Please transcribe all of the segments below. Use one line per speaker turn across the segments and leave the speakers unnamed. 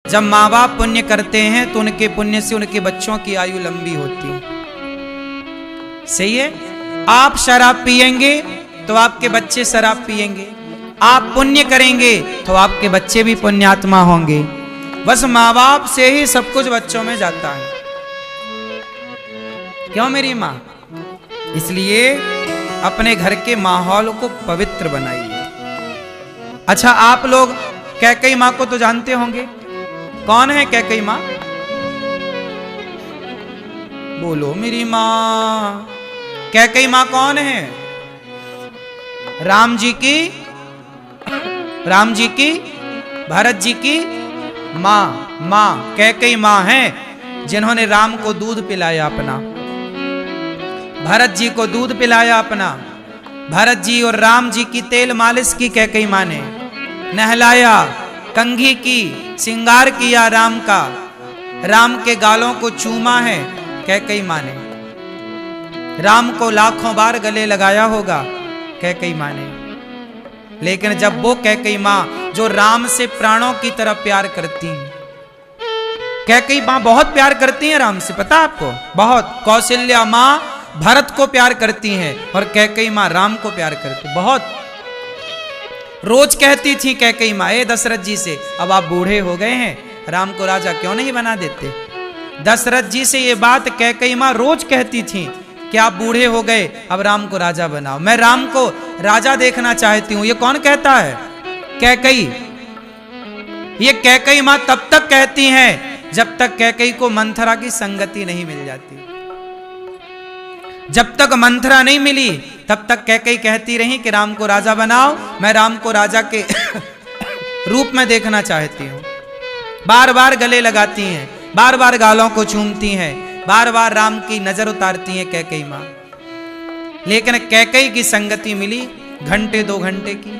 जब माँ बाप पुण्य करते हैं तो उनके पुण्य से उनके बच्चों की आयु लंबी होती है। सही है। आप शराब पिएंगे तो आपके बच्चे शराब पिएंगे, आप पुण्य करेंगे तो आपके बच्चे भी पुण्यात्मा होंगे। बस माँ बाप से ही सब कुछ बच्चों में जाता है। क्यों मेरी माँ? इसलिए अपने घर के माहौल को पवित्र बनाइए। अच्छा, आप लोग कैकेयी माँ को तो जानते होंगे। कौन है कैकेयी माँ? बोलो मेरी माँ। कैकेयी माँ कौन है? राम जी की भरत जी की माँ कैकेयी माँ है, जिन्होंने राम को दूध पिलाया अपना, भरत जी को दूध पिलाया अपना। भरत जी और राम जी की तेल मालिश की कैकेयी माँ ने, नहलाया, कंघी की, श्रृंगार किया राम का, राम के गालों को चूमा है कैकेयी माँ ने। राम को लाखों बार गले लगाया होगा कैकेयी माँ ने। लेकिन जब वो कैकेयी माँ जो राम से प्राणों की तरह प्यार करती हैं, कैकेयी माँ बहुत प्यार करती हैं राम से, पता आपको? बहुत। कौशल्या माँ भरत को प्यार करती हैं और कैकेयी माँ राम को प्यार करती, बहुत। रोज कहती थी कैकेयी माँ ए दशरथ जी से, अब आप बूढ़े हो गए हैं, राम को राजा क्यों नहीं बना देते? दशरथ जी से ये बात कैकेयी माँ रोज कहती थी कि आप बूढ़े हो गए, अब राम को राजा बनाओ, मैं राम को राजा देखना चाहती हूं। ये कौन कहता है? कैकेयी। ये कैकेयी माँ तब तक कहती हैं जब तक कैकेयी को मंथरा की संगति नहीं मिल जाती। जब तक मंथरा नहीं मिली तब तक कैकेयी कहती रही कि राम को राजा बनाओ, मैं राम को राजा के रूप में देखना चाहती हूं। बार बार गले लगाती हैं, बार बार गालों को चूमती हैं, बार बार राम की नजर उतारती हैं कैकेयी माँ। लेकिन कैकेयी की संगति मिली घंटे 2 घंटे की,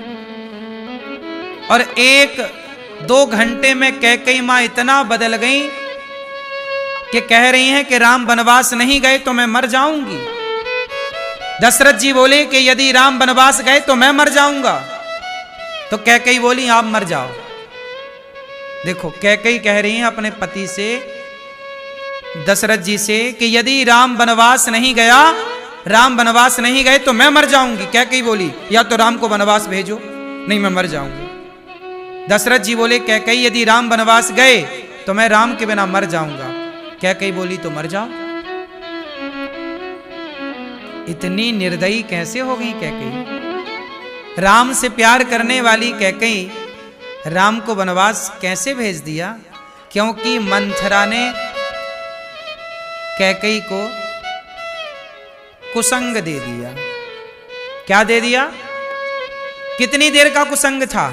और 1-2 घंटे में कैकेयी माँ इतना बदल गई कि कह रही हैं कि राम वनवास नहीं गए तो मैं मर जाऊंगी। दशरथ जी बोले कि यदि राम वनवास गए तो मैं मर जाऊंगा, तो कैकेयी बोली आप मर जाओ। देखो, कैकेयी कह रही हैं अपने पति से, दशरथ जी से, कि यदि राम वनवास नहीं गया, राम वनवास नहीं गए तो मैं मर जाऊंगी। कैकेयी बोली या तो राम को वनवास भेजो, नहीं मैं मर जाऊंगी। दशरथ जी बोले कैकेयी यदि राम वनवास गए तो मैं राम के बिना मर जाऊंगा। कैकेयी बोली तो मर जाओ। इतनी निर्दयी कैसे हो गई कैकेयी? राम से प्यार करने वाली कैकेयी राम को वनवास कैसे भेज दिया? क्योंकि मंथरा ने कैकेयी को कुसंग दे दिया। क्या दे दिया? कितनी देर का कुसंग था?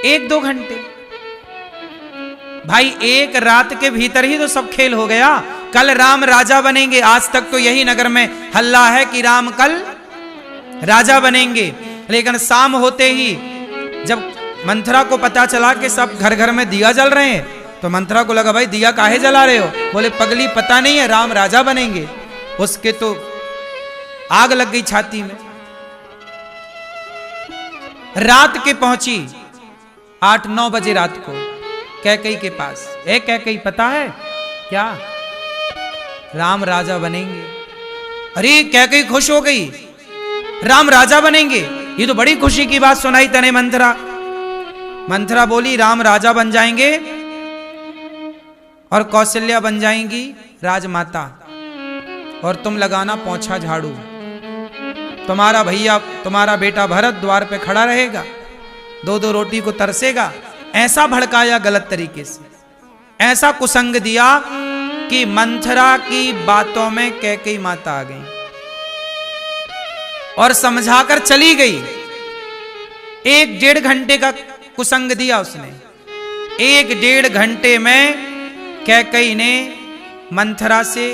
1-2 घंटे। भाई, एक रात के भीतर ही तो सब खेल हो गया। कल राम राजा बनेंगे, आज तक तो यही नगर में हल्ला है कि राम कल राजा बनेंगे। लेकिन शाम होते ही जब मंथरा को पता चला कि सब घर घर में दिया जल रहे हैं, तो मंथरा को लगा भाई दिया काहे जला रहे हो? बोले पगली पता नहीं है राम राजा बनेंगे। उसके तो आग लग गई छाती में। रात के पहुंची 8-9 बजे रात को कैकेयी के पास। कैकेयी पता है क्या? राम राजा बनेंगे। अरे कैकेयी खुश हो गई, राम राजा बनेंगे, ये तो बड़ी खुशी की बात सुनाई तने मंथरा। मंथरा बोली राम राजा बन जाएंगे और कौशल्या बन जाएंगी राजमाता, और तुम लगाना पोंछा झाड़ू। तुम्हारा भैया, तुम्हारा बेटा भरत द्वार पे खड़ा रहेगा, 2-2 रोटी को तरसेगा। ऐसा भड़काया गलत तरीके से, ऐसा कुसंग दिया कि मंथरा की बातों में कैकेयी माता आ गई और समझाकर चली गई। 1-1.5 घंटे का कुसंग दिया उसने। 1-1.5 घंटे में कैकेयी ने मंथरा से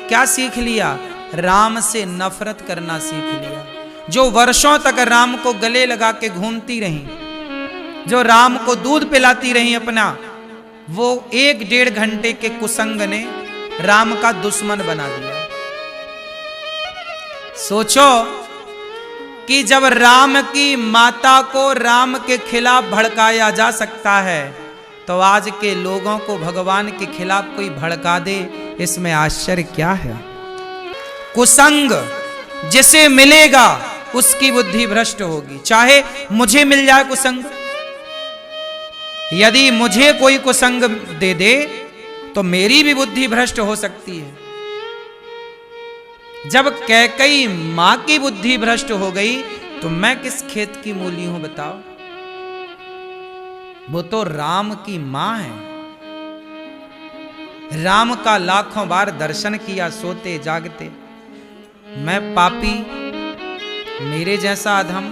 क्या सीख लिया? राम से नफरत करना सीख लिया। जो वर्षों तक राम को गले लगा के घूमती रही, जो राम को दूध पिलाती रही अपना, वो 1-1.5 घंटे के कुसंग ने राम का दुश्मन बना दिया। सोचो कि जब राम की माता को राम के खिलाफ भड़काया जा सकता है, तो आज के लोगों को भगवान के खिलाफ कोई भड़का दे, इसमें आश्चर्य क्या है। कुसंग जिसे मिलेगा उसकी बुद्धि भ्रष्ट होगी। चाहे मुझे मिल जाए कुसंग, यदि मुझे कोई कुसंग दे दे तो मेरी भी बुद्धि भ्रष्ट हो सकती है। जब कैकई मां की बुद्धि भ्रष्ट हो गई तो मैं किस खेत की मूली हूं बताओ। वो तो राम की मां है। राम का लाखों बार दर्शन किया सोते जागते। मैं पापी, मेरे जैसा अधम,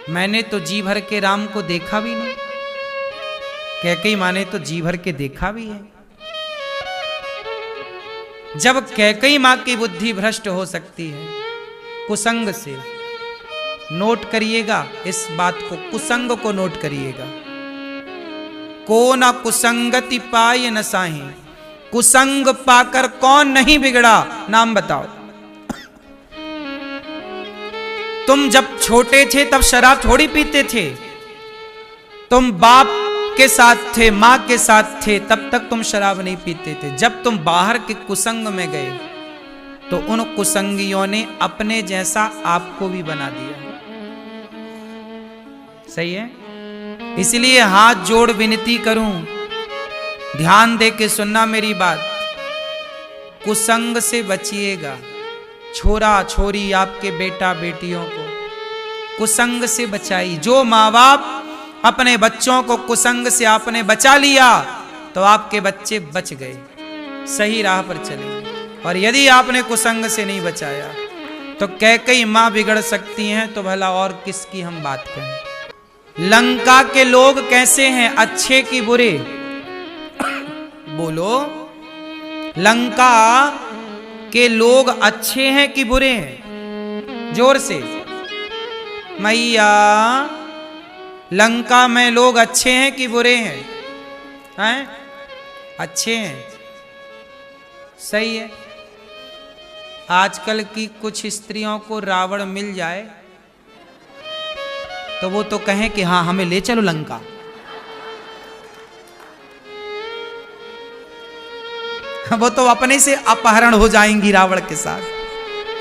मैंने तो जी भर के राम को देखा भी नहीं। कैकई मां ने तो जी भर के देखा भी है। जब कैकई मां की बुद्धि भ्रष्ट हो सकती है कुसंग से, नोट करिएगा इस बात को, कुसंग को नोट करिएगा। को ना कुसंगति पाए न साही, कुसंग पाकर कौन नहीं बिगड़ा, नाम बताओ। तुम जब छोटे थे तब शराब थोड़ी पीते थे। तुम बाप के साथ थे, मां के साथ थे, तब तक तुम शराब नहीं पीते थे। जब तुम बाहर के कुसंग में गए तो उन कुसंगियों ने अपने जैसा आपको भी बना दिया। सही है। इसलिए हाथ जोड़ विनती करूं, ध्यान दे के सुनना मेरी बात। कुसंग से बचिएगा। छोरा छोरी आपके बेटा बेटियों को कुसंग से बचाई। जो माँ बाप अपने बच्चों को कुसंग से आपने बचा लिया तो आपके बच्चे बच गए, सही राह पर चले। और यदि आपने कुसंग से नहीं बचाया तो कैकई मां बिगड़ सकती हैं, तो भला और किसकी हम बात करें। लंका के लोग कैसे हैं, अच्छे कि बुरे? बोलो, लंका के लोग अच्छे हैं कि बुरे हैं? जोर से। मैया, लंका में लोग अच्छे हैं कि बुरे हैं? हैं? अच्छे हैं। सही है। आजकल की कुछ स्त्रियों को रावण मिल जाए तो वो तो कहें कि हाँ हमें ले चलो लंका। वो तो अपने से अपहरण हो जाएंगी रावण के साथ,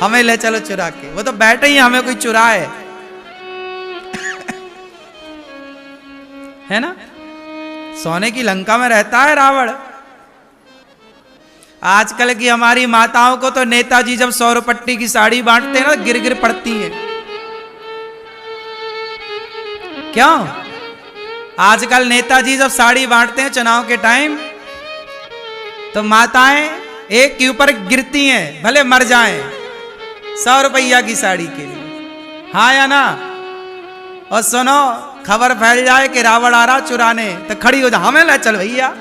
हमें ले चलो चुरा के। वो तो बैठे ही हमें कोई चुराए, है ना। सोने की लंका में रहता है रावण। आजकल की हमारी माताओं को तो नेताजी जब 100 रुपट्टी की साड़ी बांटते हैं ना, गिर गिर पड़ती है। क्यों? आजकल नेताजी जब साड़ी बांटते हैं चुनाव के टाइम तो माताएं एक के ऊपर गिरती हैं, भले मर जाएं, 100 रुपया की साड़ी के लिए। हाँ या ना? और सुनो, खबर फैल जाए कि रावण आ रहा चुराने तो खड़ी हो जा, हमें ले चल भैया,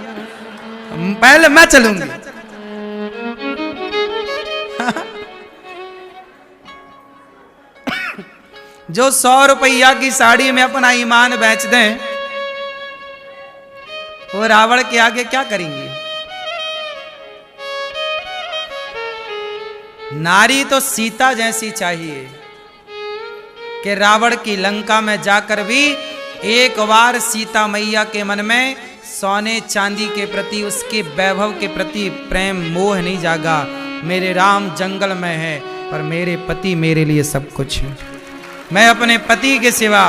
पहले मैं चलूंगी। जो 100 रुपया की साड़ी में अपना ईमान बेच दें वो रावण के आगे क्या करेंगी? नारी तो सीता जैसी चाहिए कि रावण की लंका में जाकर भी एक बार सीता मैया के मन में सोने चांदी के प्रति, उसके वैभव के प्रति प्रेम मोह नहीं जागा। मेरे राम जंगल में है पर मेरे पति मेरे लिए सब कुछ है। मैं अपने पति के सिवा